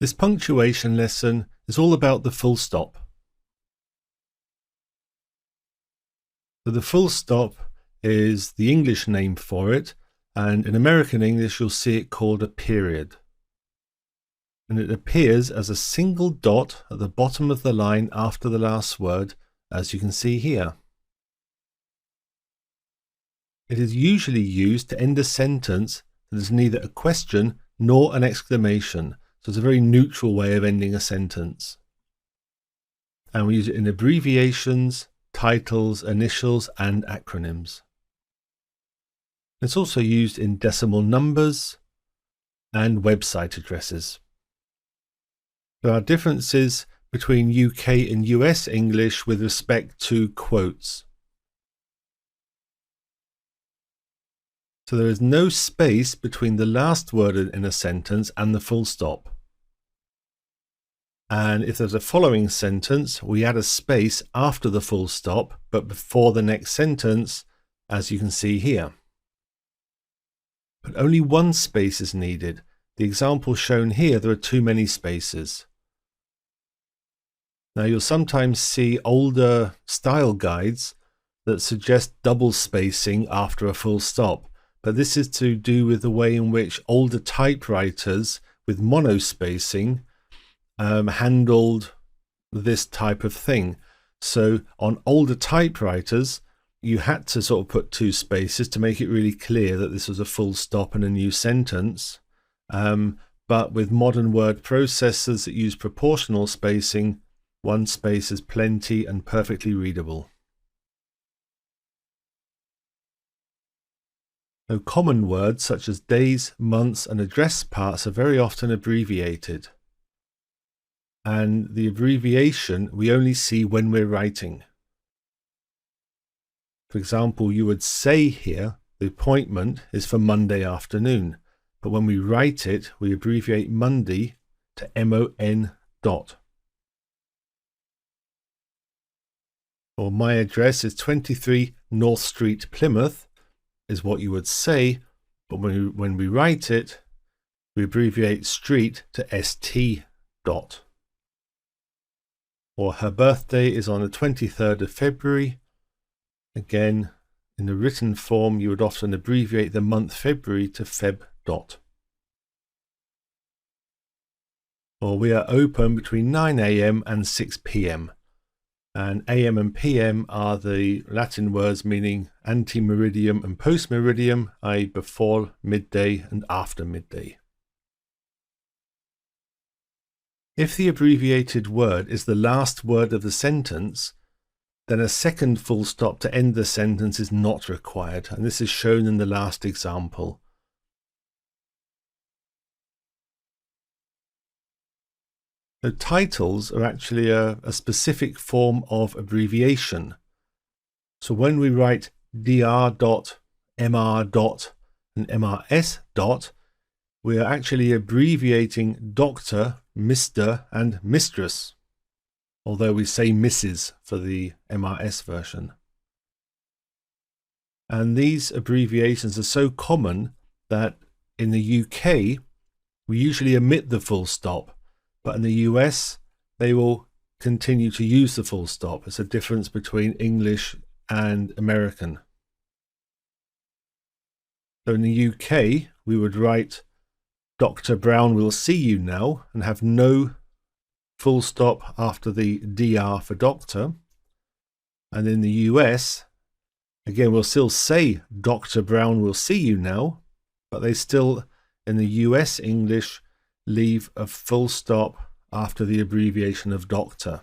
This punctuation lesson is all about the full stop. So the full stop is the English name for it, and in American English you'll see it called a period. And it appears as a single dot at the bottom of the line after the last word, as you can see here. It is usually used to end a sentence that is neither a question nor an exclamation. So it's a very neutral way of ending a sentence. And we use it in abbreviations, titles, initials, and acronyms. It's also used in decimal numbers and website addresses. There are differences between UK and US English with respect to quotes. So there is no space between the last word in a sentence and the full stop. And if there's a following sentence, we add a space after the full stop, but before the next sentence, as you can see here. But only one space is needed. The example shown here, there are too many spaces. Now you'll sometimes see older style guides that suggest double spacing after a full stop. But this is to do with the way in which older typewriters with monospacing handled this type of thing. So on older typewriters, you had to sort of put two spaces to make it really clear that this was a full stop and a new sentence. But with modern word processors that use proportional spacing, one space is plenty and perfectly readable. So common words such as days, months, and address parts are very often abbreviated. And the abbreviation we only see when we're writing. For example, you would say here the appointment is for Monday afternoon, but when we write it, we abbreviate Monday to MON dot. Or my address is 23 North Street, Plymouth, is what you would say, but when we write it, we abbreviate street to ST dot. Or her birthday is on the 23rd of February. Again, in the written form, you would often abbreviate the month February to Feb dot. Or we are open between 9 AM and 6 PM. And AM and PM are the Latin words meaning ante-meridium and post-meridium, i.e. before midday and after midday. If the abbreviated word is the last word of the sentence, then a second full stop to end the sentence is not required, and this is shown in the last example. So titles are actually a specific form of abbreviation. So when we write Dr. dot, Mr. dot, and Mrs. dot, we are actually abbreviating Doctor, Mr. and Mistress, although we say Mrs. for the MRS version. And these abbreviations are so common that in the UK, we usually omit the full stop. But in the US, they will continue to use the full stop. It's a difference between English and American. So in the UK, we would write Dr. Brown will see you now and have no full stop after the DR for doctor. And in the US, again, we'll still say Dr. Brown will see you now, but they still, in the US English, leave a full stop after the abbreviation of doctor.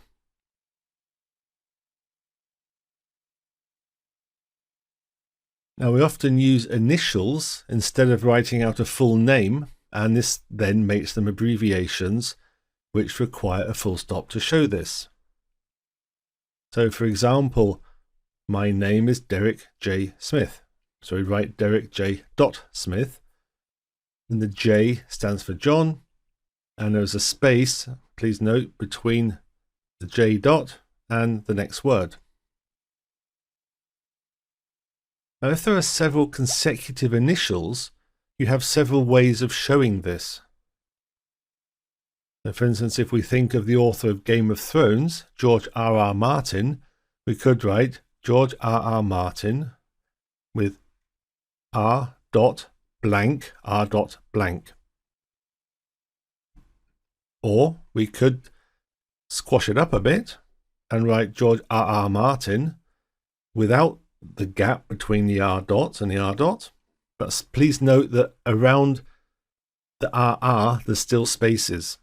Now we often use initials instead of writing out a full name, and this then makes them abbreviations which require a full stop to show this. So for example, my name is Derek J. Smith. So we write Derek J. Smith, and the J stands for John, and there's a space, please note, between the J dot and the next word. Now, if there are several consecutive initials, you have several ways of showing this. So for instance, if we think of the author of Game of Thrones, George R.R. Martin, we could write George R.R. Martin with R. blank, R. blank. Or we could squash it up a bit and write George R.R. Martin without the gap between the R dot and the R dot. But please note that around the RR, there's still spaces.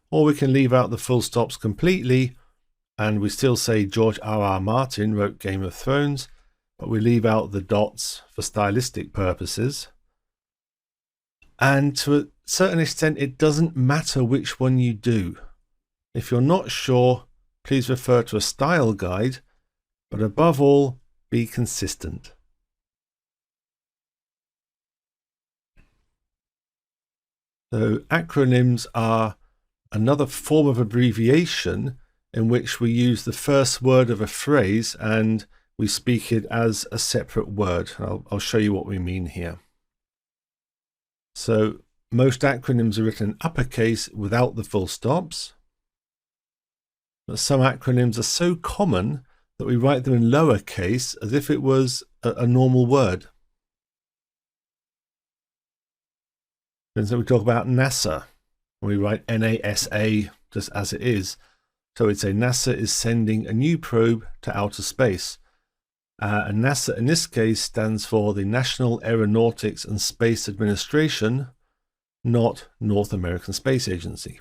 Or we can leave out the full stops completely and we still say George R.R. Martin wrote Game of Thrones, but we leave out the dots for stylistic purposes. And to a certain extent, it doesn't matter which one you do. If you're not sure, please refer to a style guide, but above all, be consistent. So acronyms are another form of abbreviation in which we use the first word of a phrase and we speak it as a separate word. I'll show you what we mean here. So most acronyms are written in uppercase without the full stops. But some acronyms are so common that we write them in lowercase as if it was a normal word. And so we talk about NASA. We write NASA just as it is. So we'd say NASA is sending a new probe to outer space. And NASA in this case stands for the National Aeronautics and Space Administration, not North American Space Agency.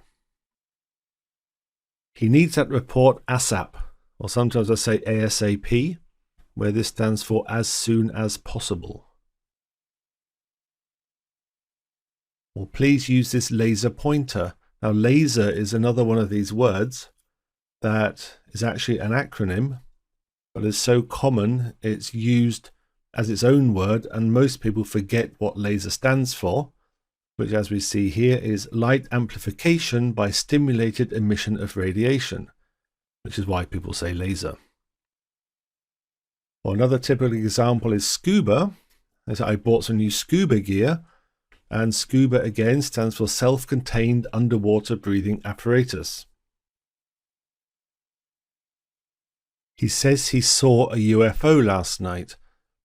He needs that report ASAP, or sometimes I say ASAP, where this stands for as soon as possible. Or please use this laser pointer. Now laser is another one of these words that is actually an acronym, but is so common it's used as its own word and most people forget what laser stands for, which as we see here is light amplification by stimulated emission of radiation, which is why people say laser. Or another typical example is scuba. As I bought some new scuba gear, and scuba again stands for self-contained underwater breathing apparatus. He says he saw a UFO last night,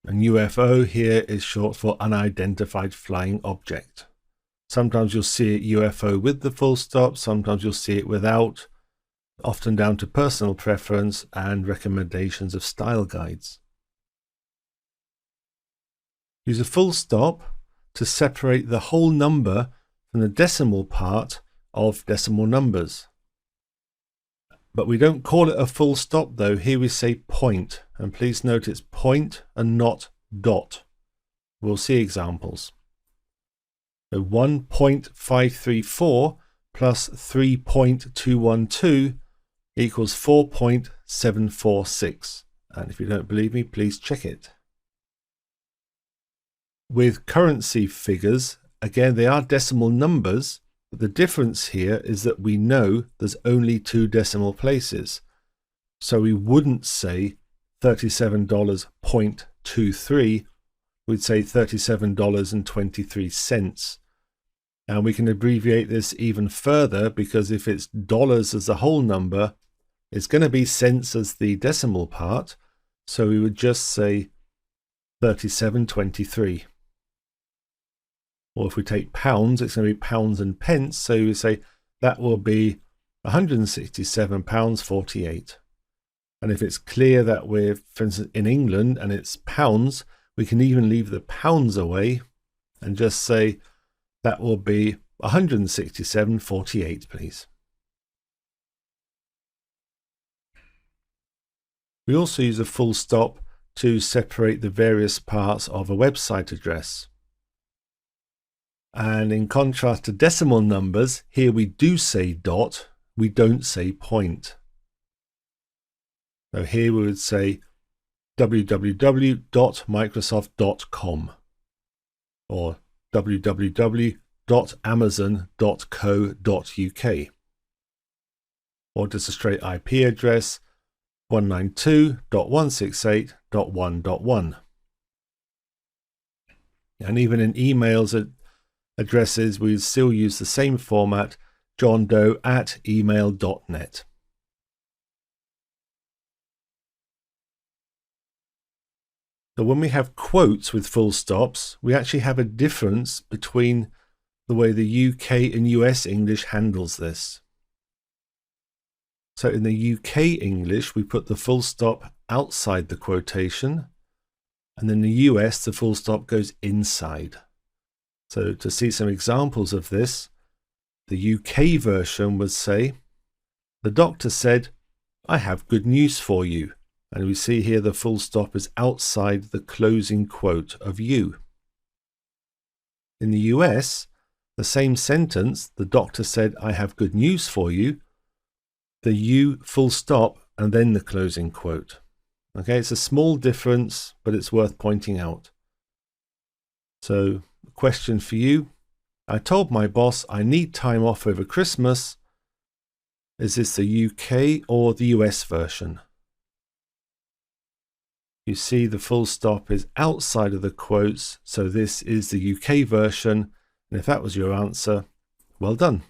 and UFO here is short for unidentified flying object. Sometimes you'll see it UFO with the full stop, sometimes you'll see it without, often down to personal preference and recommendations of style guides. Use a full stop to separate the whole number from the decimal part of decimal numbers. But we don't call it a full stop though. Here we say point, and please note it's point and not dot. We'll see examples. So 1.534 plus 3.212 equals 4.746. And if you don't believe me, please check it. With currency figures, again, they are decimal numbers, but the difference here is that we know there's only two decimal places. So we wouldn't say $37.23, we'd say $37.23. And we can abbreviate this even further because if it's dollars as the whole number, it's going to be cents as the decimal part. So we would just say 37.23. Or if we take pounds, it's going to be pounds and pence. So we say that will be £167.48. And if it's clear that we're, for instance, in England and it's pounds, we can even leave the pounds away and just say that will be 167.48, please. We also use a full stop to separate the various parts of a website address. And in contrast to decimal numbers, here we do say dot, we don't say point. So here we would say www.microsoft.com or www.amazon.co.uk, or just a straight IP address 192.168.1.1. And even in emails, addresses, we still use the same format, johndoe@email.net. So when we have quotes with full stops, we actually have a difference between the way the UK and US English handles this. So in the UK English, we put the full stop outside the quotation, and in the US, the full stop goes inside. So to see some examples of this, the UK version would say, "The doctor said, I have good news for you." And we see here the full stop is outside the closing quote of you. In the US, the same sentence, "The doctor said, I have good news for you," the you full stop and then the closing quote. Okay, it's a small difference, but it's worth pointing out. So, question for you. I told my boss I need time off over Christmas. Is this the UK or the US version? You see the full stop is outside of the quotes, so this is the UK version. And if that was your answer, well done.